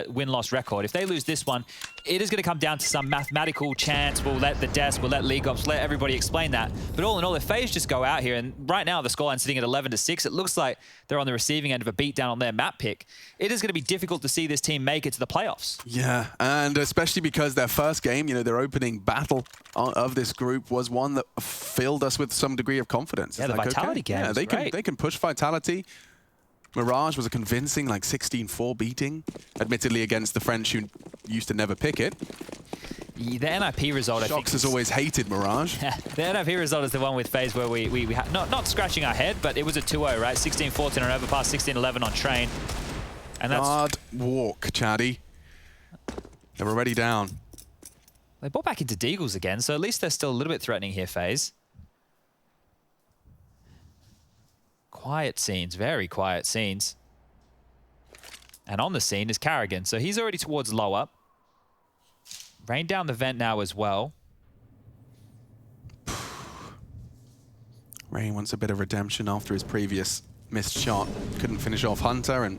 win-loss record. If they lose this one, it is going to come down to some mathematical chance. We'll let the desk, we'll let League Ops, let everybody explain that. But all in all, if FaZe just go out here, and right now the scoreline's sitting at 11-6, it looks like they're on the receiving end of a beatdown on their map pick. It is going to be difficult to see this team make it to the playoffs. Yeah, and especially because their first game, you know, their opening battle of this group was one that filled us with some degree of confidence. Yeah, it's the like, Vitality okay, game. Yeah, they can push Vitality. Mirage was a convincing, like, 16-4 beating, admittedly against the French who used to never pick it. Yeah, the NIP result, I think... Shox has always hated Mirage. The NIP result is the one with FaZe where we had, not scratching our head, but it was a 2-0, right? 16-14 on Overpass, 16-11 on Train. And that's... Hard walk, Chaddy. They're already down. They bought back into Deagles again, so at least they're still a little bit threatening here, FaZe. Quiet scenes, very quiet scenes. And on the scene is Carrigan, so he's already towards lower. Rain down the vent now as well. Rain wants a bit of redemption after his previous missed shot. Couldn't finish off Hunter and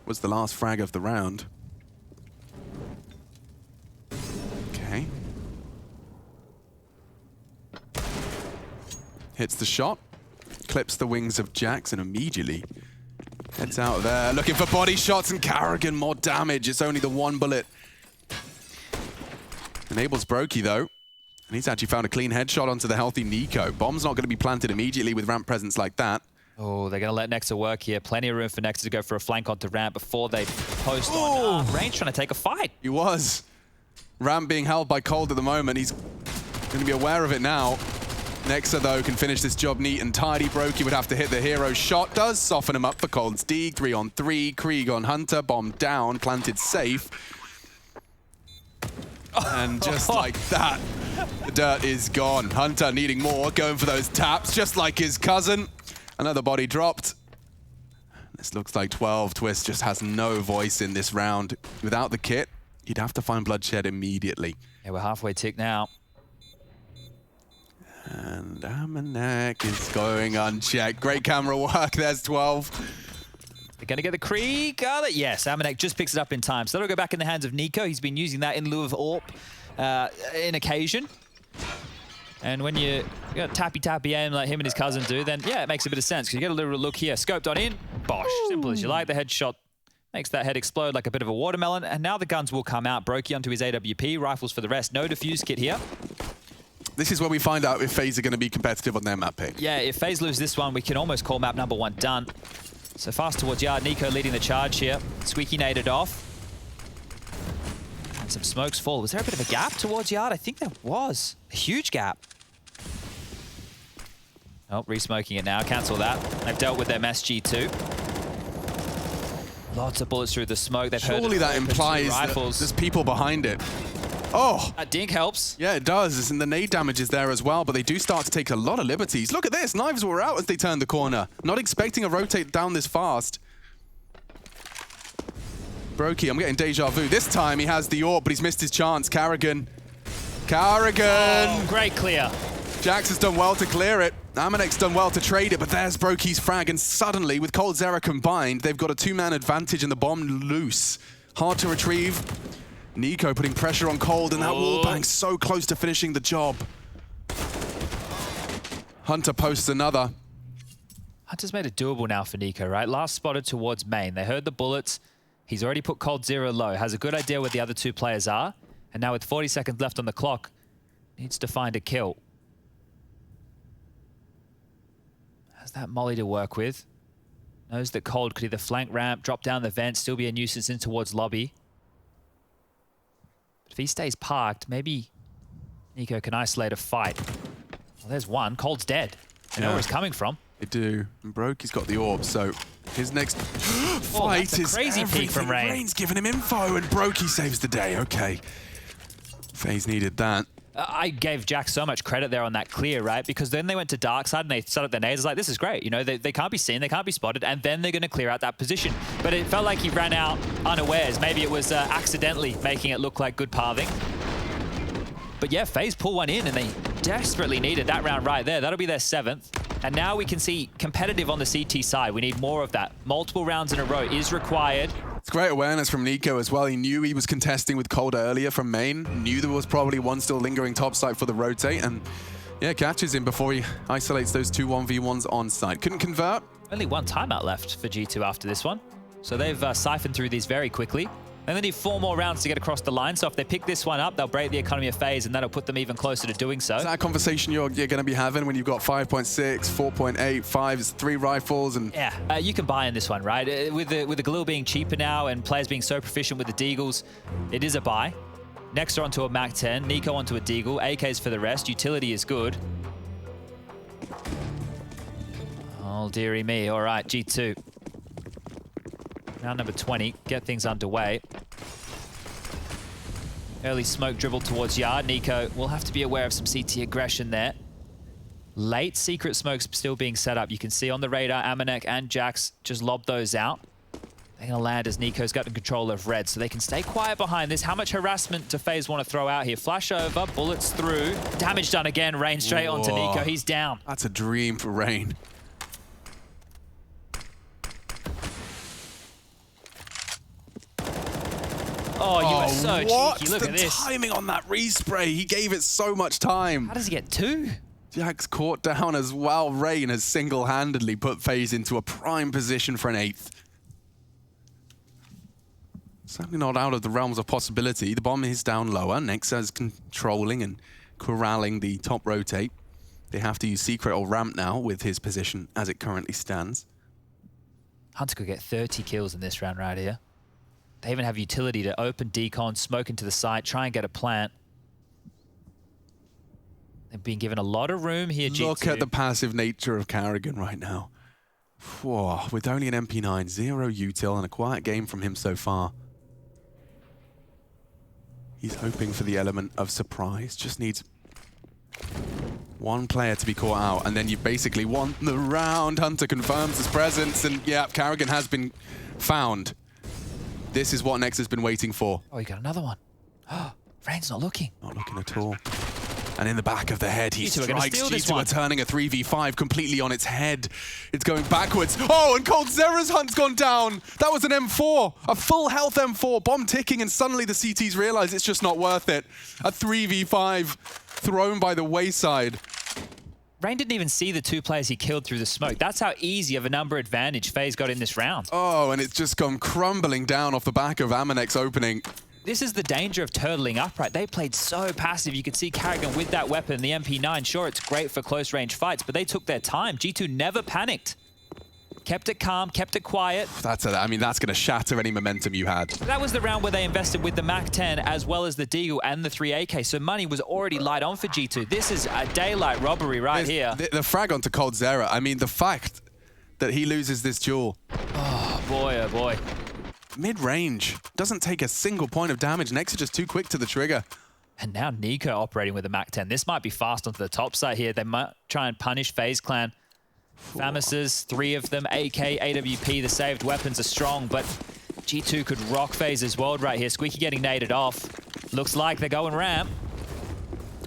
was the last frag of the round. Okay. Hits the shot. Clips the wings of Jax and immediately heads out there, looking for body shots, and Carrigan more damage. It's only the one bullet. Enables Brokey though, and he's actually found a clean headshot onto the healthy Nico. Bomb's not going to be planted immediately with ramp presence like that. Oh, they're going to let Nexa work here. Plenty of room for Nexa to go for a flank onto ramp before they post on Range, trying to take a fight. He was. Ramp being held by Cold at the moment. He's going to be aware of it now. Nexa, though, can finish this job neat and tidy. Brokey would have to hit the hero shot. Does soften him up for Cold's Deeg. 3-on-3. Krieg on Hunter. Bomb down. Planted safe. And just like that, the dirt is gone. Hunter needing more. Going for those taps, just like his cousin. Another body dropped. This looks like 12. Twist just has no voice in this round. Without the kit, you'd have to find Bloodshed immediately. Yeah, we're halfway tick now. And Amanek is going unchecked. Great camera work. There's 12. They're going to get the Krieg. Yes, Amanek just picks it up in time. So that'll go back in the hands of Nico. He's been using that in lieu of AWP in occasion. And when you got tappy aim like him and his cousin do, then yeah, it makes a bit of sense because you get a little look here. Scoped on in. Bosh. Simple as you like. The headshot makes that head explode like a bit of a watermelon. And now the guns will come out. Brokey onto his AWP. Rifles for the rest. No defuse kit here. This is where we find out if FaZe are going to be competitive on their map pick. Yeah, if FaZe lose this one, we can almost call map number 1 done. So fast towards Yard. Nico leading the charge here. Squeaky naded off. And some smokes fall. Was there a bit of a gap towards Yard? I think there was. A huge gap. Oh, re-smoking it now. Cancel that. They've dealt with their SG2. Lots of bullets through the smoke. They've Surely that implies that there's people behind it. Oh! That dink helps. Yeah, it does. And the nade damage is there as well, but they do start to take a lot of liberties. Look at this. Knives were out as they turned the corner. Not expecting a rotate down this fast. Brokey, I'm getting deja vu. This time he has the AWP, but he's missed his chance. Carrigan. Oh, great clear. Jax has done well to clear it. Amanek's done well to trade it, but there's Brokey's frag. And suddenly, with Cold Zera combined, they've got a 2-man advantage and the bomb loose. Hard to retrieve. Nico putting pressure on Cold, and that wallbang's so close to finishing the job. Hunter posts another. Hunter's made it doable now for Nico, right? Last spotted towards main. They heard the bullets. He's already put Cold Zero low. Has a good idea where the other 2 players are. And now with 40 seconds left on the clock, needs to find a kill. Has that molly to work with. Knows that Cold could either flank ramp, drop down the vent, still be a nuisance in towards lobby. If he stays parked, maybe Nico can isolate a fight. Well, there's one. Cold's dead. They know where he's coming from. They do. And Brokey's got the orb, so his next fight is crazy peek from Rain. Rain's giving him info, and Brokey saves the day. Okay. FaZe needed that. I gave Jack so much credit there on that clear, right? Because then they went to dark side and they set up their nades. Like, this is great. You know, they can't be seen, they can't be spotted, and then they're going to clear out that position. But it felt like he ran out unawares. Maybe it was accidentally making it look like good pathing. But yeah, FaZe pull one in, and they desperately needed that round right there. That'll be their 7th. And now we can see competitive on the CT side. We need more of that. Multiple rounds in a row is required. It's great awareness from Nico as well. He knew he was contesting with Cold earlier from main, knew there was probably one still lingering topside for the rotate, and yeah, catches him before he isolates those two 1v1s on site. Couldn't convert. Only one timeout left for G2 after this one. So they've siphoned through these very quickly. And they need 4 more rounds to get across the line. So if they pick this one up, they'll break the economy of FaZe, and that'll put them even closer to doing so. Is that a conversation you're going to be having when you've got 5.6, 4.8, 5, 3 rifles? And yeah, you can buy in this one, right? With the Galil being cheaper now and players being so proficient with the Deagles, it is a buy. Next are onto a Mac 10, Nico onto a Deagle, AKs for the rest. Utility is good. Oh, dearie me. All right, G2. Round number 20, get things underway. Early smoke dribble towards Yard. Nico will have to be aware of some CT aggression there. Late secret smokes still being set up. You can see on the radar, Amanek and Jax just lob those out. They're going to land as Nico's got the control of red, so they can stay quiet behind this. How much harassment do FaZe want to throw out here? Flash over, bullets through. Damage done again, Rain straight onto Nico. He's down. That's a dream for Rain. Oh, you are so cheeky. Look at this. The timing on that respray. He gave it so much time. How does he get 2? Jax caught down as well. Rain has single-handedly put FaZe into a prime position for an 8th. Certainly not out of the realms of possibility. The bomb is down lower. Nexa is controlling and corralling the top rotate. They have to use secret or ramp now with his position as it currently stands. Hunter could get 30 kills in this round right here. They even have utility to open decon, smoke into the site, try and get a plant. They've been given a lot of room here, G2. Look at the passive nature of Carrigan right now. Whoa, with only an MP9, 0 util, and a quiet game from him so far. He's hoping for the element of surprise. Just needs one player to be caught out, and then you basically won the round. Hunter confirms his presence, and yeah, Carrigan has been found. This is what Nexa's been waiting for. Oh, you got another one. Oh, Rain's not looking. Not looking at all. And in the back of the head, he strikes. G2 are turning a 3v5 completely on its head. It's going backwards. Oh, and Cold Zera's hunt's gone down. That was an M4, a full health M4, bomb ticking, and suddenly the CTs realize it's just not worth it. A 3v5 thrown by the wayside. Rain didn't even see the 2 players he killed through the smoke. That's how easy of a number advantage FaZe got in this round. Oh, and it's just gone crumbling down off the back of Amanek's opening. This is the danger of turtling up, right? They played so passive. You could see Carrigan with that weapon, the MP9. Sure, it's great for close range fights, but they took their time. G2 never panicked. Kept it calm, kept it quiet. That's going to shatter any momentum you had. That was the round where they invested with the Mac 10 as well as the Deagle and the 3 AK. So money was already light on for G2. This is a daylight robbery right here. The frag onto Cold Zera. I mean, the fact that he loses this duel. Oh boy, oh boy. Mid-range. Doesn't take a single point of damage. Nexa just too quick to the trigger. And now Nico operating with the Mac 10. This might be fast onto the top side here. They might try and punish FaZe Clan. Famises, 3 of them, AK, AWP, the saved weapons are strong, but G2 could rock FaZe's world right here. Squeaky getting naded off. Looks like they're going ramp.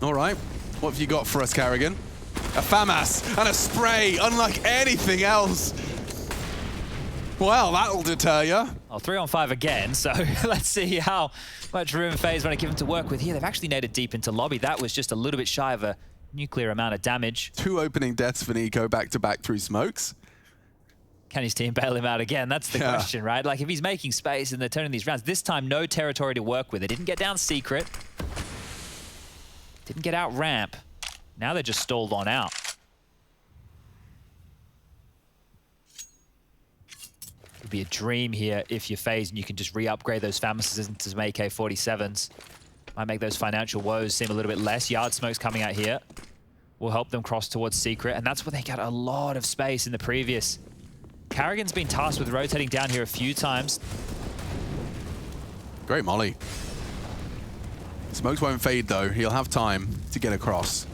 All right, what have you got for us, Carrigan? A FAMAS and a spray, unlike anything else. Well, that'll deter you. Oh, 3-on-5 again, so let's see how much room FaZe want to give him to work with here. They've actually naded deep into lobby. That was just a little bit shy of a nuclear amount of damage. 2 opening deaths for Nico back-to-back through smokes. Can his team bail him out again? That's the question, right? Like, if he's making space and they're turning these rounds, this time no territory to work with. They didn't get down secret. Didn't get out ramp. Now they're just stalled on out. It'd be a dream here if you're FaZe and you can just re-upgrade those Famises into some AK-47s. Might make those financial woes seem a little bit less. Yard smoke's coming out here. Will help them cross towards secret, and that's where they got a lot of space in the previous. Carrigan's been tasked with rotating down here a few times. Great molly. Smokes won't fade though. He'll have time to get across.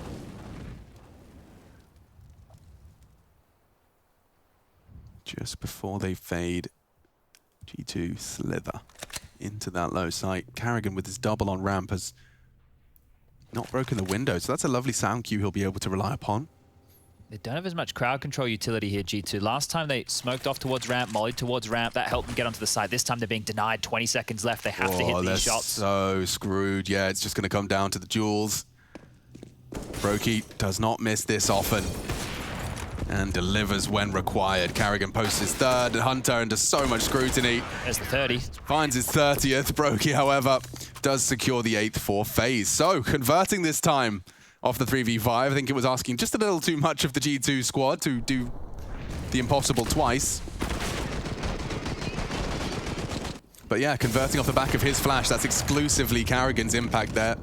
Just before they fade, G2 slither into that low site. Carrigan with his double on ramp has not broken the window, so that's a lovely sound cue he'll be able to rely upon. They don't have as much crowd control utility here, G2. Last time they smoked off towards ramp, mollied towards ramp. That helped them get onto the side. This time they're being denied 20 seconds left. They have to hit these shots. So screwed. Yeah, it's just going to come down to the duels. Brokey does not miss this often and delivers when required. Carrigan posts his third. Hunter under so much scrutiny. There's the 30. Finds his 30th. Brokey, however, does secure the 8th for FaZe. So converting this time off the 3v5. I think it was asking just a little too much of the G2 squad to do the impossible twice. But yeah, converting off the back of his flash, that's exclusively Carrigan's impact there.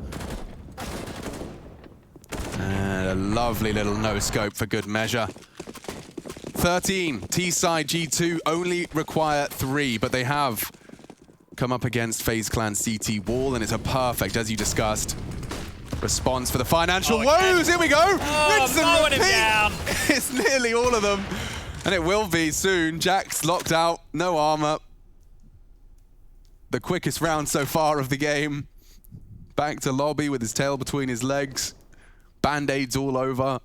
And a lovely little no-scope for good measure. 13, T-side G2 only require 3, but they have come up against FaZe Clan CT wall, and it's a perfect, as you discussed, response for the financial woes. Here we go. Rinse and mowing him down. It's nearly all of them, and it will be soon. Jack's locked out, no armor. The quickest round so far of the game. Back to lobby with his tail between his legs. Band-aids all over.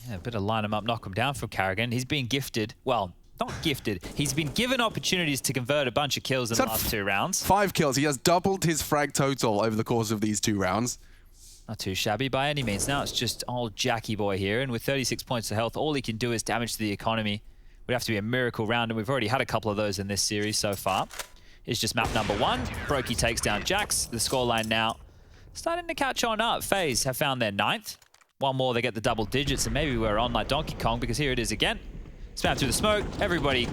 Yeah, a bit of line him up, knock him down from Carrigan. He's been gifted, well, not gifted. He's been given opportunities to convert a bunch of kills in the last 2 rounds. 5 kills. He has doubled his frag total over the course of these 2 rounds. Not too shabby by any means. Now it's just old Jackie boy here, and with 36 points of health, all he can do is damage to the economy. Would have to be a miracle round, and we've already had a couple of those in this series so far. It's just map number 1. Brokey takes down Jax. The scoreline now starting to catch on up. FaZe have found their 9th. One more, they get the double digits, and maybe we're on like Donkey Kong, because here it is again. Spam through the smoke, everybody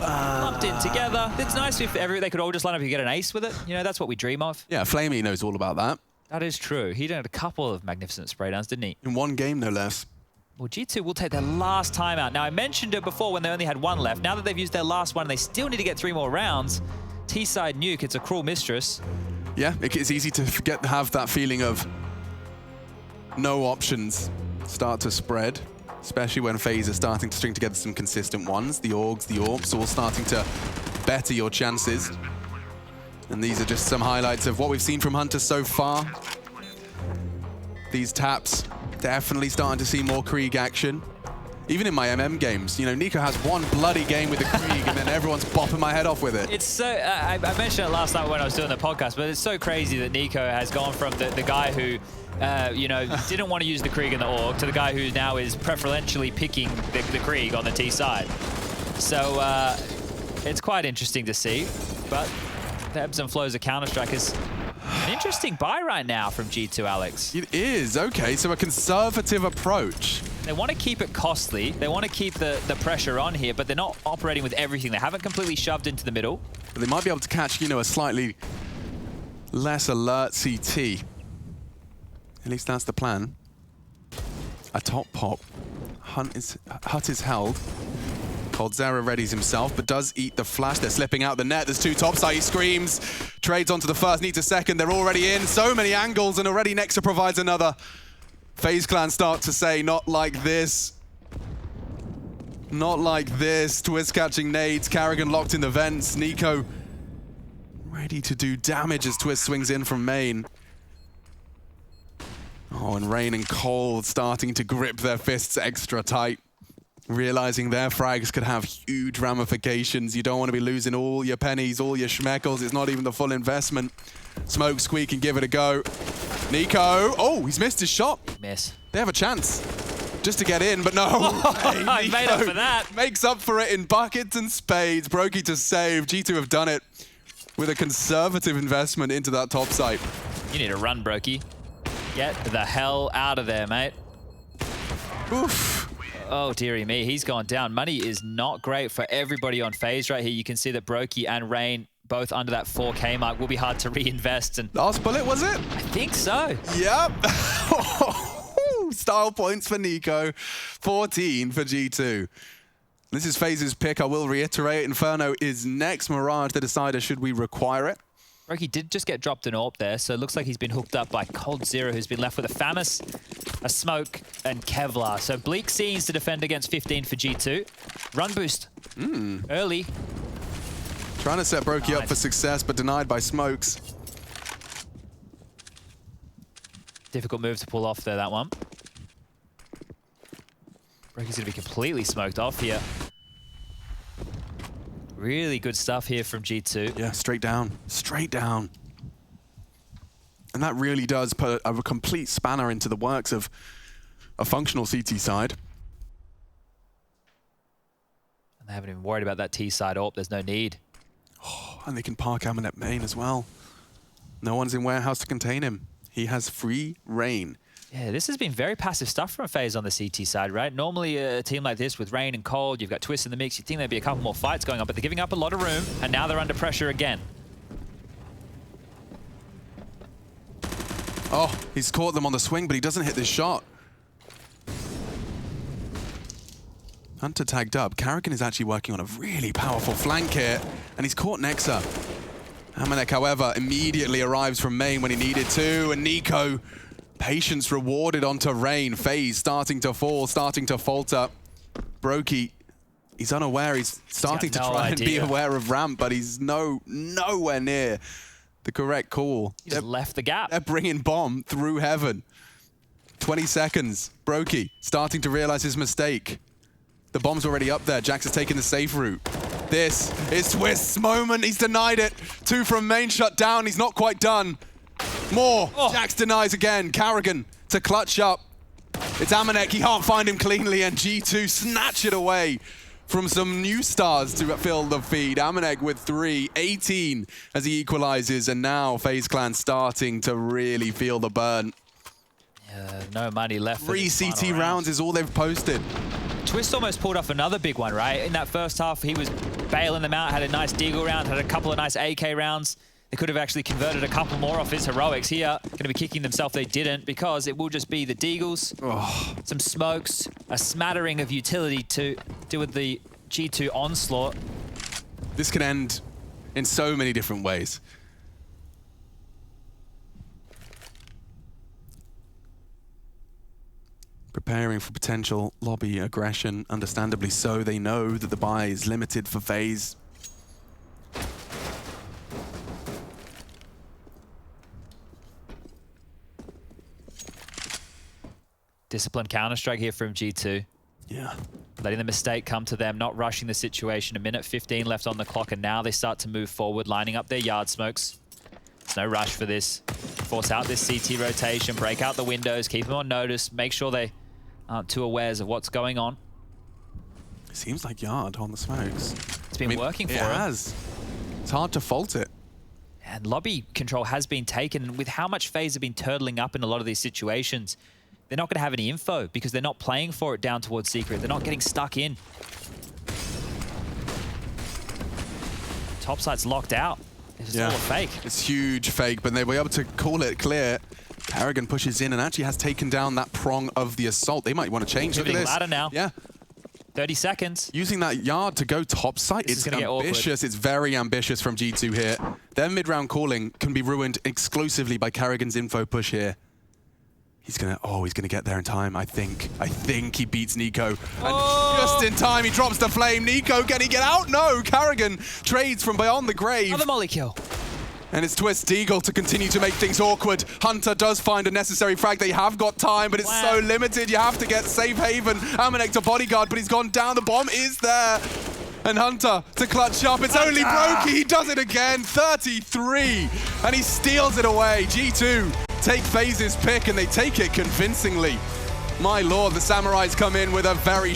lumped in together. It's nice if they could all just line up and get an ace with it. You know, that's what we dream of. Yeah, Flamey knows all about that. That is true. He did a couple of magnificent spray downs, didn't he? In 1 game, no less. Well, G2 will take their last timeout. Now, I mentioned it before when they only had 1 left. Now that they've used their last one, they still need to get 3 more rounds. T-side Nuke, it's a cruel mistress. Yeah, it's easy to have that feeling of no options start to spread, especially when FaZe are starting to string together some consistent ones. The Orgs, the Orps, all starting to better your chances. And these are just some highlights of what we've seen from Hunter so far. These taps, definitely starting to see more Krieg action. Even in my MM games, you know, Nico has 1 bloody game with the Krieg and then everyone's bopping my head off with it. It's so, I mentioned it last night when I was doing the podcast, but it's so crazy that Nico has gone from the guy who, you know, didn't want to use the Krieg in the Org to the guy who now is preferentially picking the Krieg on the T side. So it's quite interesting to see, but the ebbs and flows of Counter-Strike is an interesting buy right now from G2, Alex. It is, okay, so a conservative approach. They want to keep it costly. They want to keep the pressure on here, but they're not operating with everything. They haven't completely shoved into the middle. But they might be able to catch, you know, a slightly less alert CT. At least that's the plan. A top pop. Hut is held. Coldzera readies himself, but does eat the flash. They're slipping out the net. There's 2 topside. He screams. Trades onto the first. Needs a second. They're already in. So many angles, and already Nexa provides another. FaZe Clan start to say, not like this. Not like this. Twist catching nades. Carrigan locked in the vents. Nico ready to do damage as Twist swings in from main. Oh, and Rain and Cold starting to grip their fists extra tight. Realizing their frags could have huge ramifications. You don't want to be losing all your pennies, all your schmeckles. It's not even the full investment. Smoke squeak and give it a go. Nico, oh, he's missed his shot. Miss. They have a chance just to get in, but no. Hey, he made up for that. Makes up for it in buckets and spades. Brokey to save. G2 have done it with a conservative investment into that top site. You need to run, Brokey. Get the hell out of there, mate. Oof. Oh, dearie me, he's gone down. Money is not great for everybody on FaZe right here. You can see that Brokey and Rain both under that 4K mark. Will be hard to reinvest. And last bullet, was it? I think so. Yep. Style points for Nico. 14 for G2. This is FaZe's pick. I will reiterate. Inferno is next. Mirage, the decider, should we require it? Brokey did just get dropped an AWP there, so it looks like he's been hooked up by Coldzera, who's been left with a Famis, a Smoke, and Kevlar. So bleak scenes to defend against 15 for G2. Run boost. Early. Trying to set Brokey up for success, but denied by Smokes. Difficult move to pull off there, that one. Broky's going to be completely smoked off here. Really good stuff here from G2. Yeah, straight down. Straight down. And that really does put a complete spanner into the works of a functional CT side. And they haven't even worried about that T side AWP. There's no need. Oh, and they can park Amunet main as well. No one's in warehouse to contain him. He has free reign. Yeah, this has been very passive stuff from FaZe on the CT side, right? Normally a team like this with Rain and Cold, you've got Twist in the mix, you'd think there'd be a couple more fights going on, but they're giving up a lot of room, and now they're under pressure again. Oh, he's caught them on the swing, but he doesn't hit this shot. Hunter tagged up. Karrigan is actually working on a really powerful flank here, and he's caught Nexa. Amanek, however, immediately arrives from main when he needed to, and Nico, patience rewarded onto Rain. FaZe starting to fall, starting to falter. Broky, he's unaware. He's starting to try and be aware of ramp, but he's nowhere near the correct call. He just left the gap. They're bringing bomb through heaven. 20 seconds. Broky starting to realize his mistake. The bomb's already up there. Jax has taken the safe route. This is Twist's moment. He's denied it. 2 from main shut down. He's not quite done. More. Oh. Jax denies again. Karrigan to clutch up. It's Amanek. He can't find him cleanly, and G2 snatch it away from some new stars to fill the feed. Amanek with 3, 18 as he equalizes, and now FaZe Clan starting to really feel the burn. Yeah, no money left. 3 CT rounds is all they've posted. Twist almost pulled off another big one, right? In that first half, he was bailing them out, had a nice Deagle round, had a couple of nice AK rounds. They could have actually converted a couple more off his heroics here. Going to be kicking themselves they didn't, because it will just be the Deagles, some smokes, a smattering of utility to deal with the G2 onslaught. This can end in so many different ways. Preparing for potential lobby aggression, understandably so. They know that the buy is limited for FaZe. Disciplined Counter-Strike here from G2. Yeah. Letting the mistake come to them, not rushing the situation. 1:15 left on the clock, and now they start to move forward, lining up their yard smokes. There's no rush for this. Force out this CT rotation, break out the windows, keep them on notice, make sure they aren't too aware of what's going on. Seems like yard on the smokes. It's been working for him. It has. It's hard to fault it. And lobby control has been taken. With how much FaZe have been turtling up in a lot of these situations, they're not going to have any info because they're not playing for it down towards secret. They're not getting stuck in. Top site's locked out. It's all a fake. It's huge fake, but they were able to call it clear. Karrigan pushes in and actually has taken down that prong of the assault. They might want to change. Look at this. Ladder now. Yeah. 30 seconds. Using that yard to go top site. It's ambitious. It's very ambitious from G2 here. Their mid-round calling can be ruined exclusively by Karrigan's info push here. He's gonna get there in time, I think. I think he beats Nico. And just in time, he drops the flame. Nico, can he get out? No, Karrigan trades from beyond the grave. Another molly kill. And it's Twist Deagle to continue to make things awkward. Hunter does find a necessary frag. They have got time, but it's so limited. You have to get safe haven. Amanek to bodyguard, but he's gone down. The bomb is there. And Hunter to clutch up. It's only Broky. He does it again. 33. And he steals it away. G2 take FaZe's pick, and they take it convincingly. My lord, the Samurais come in with a very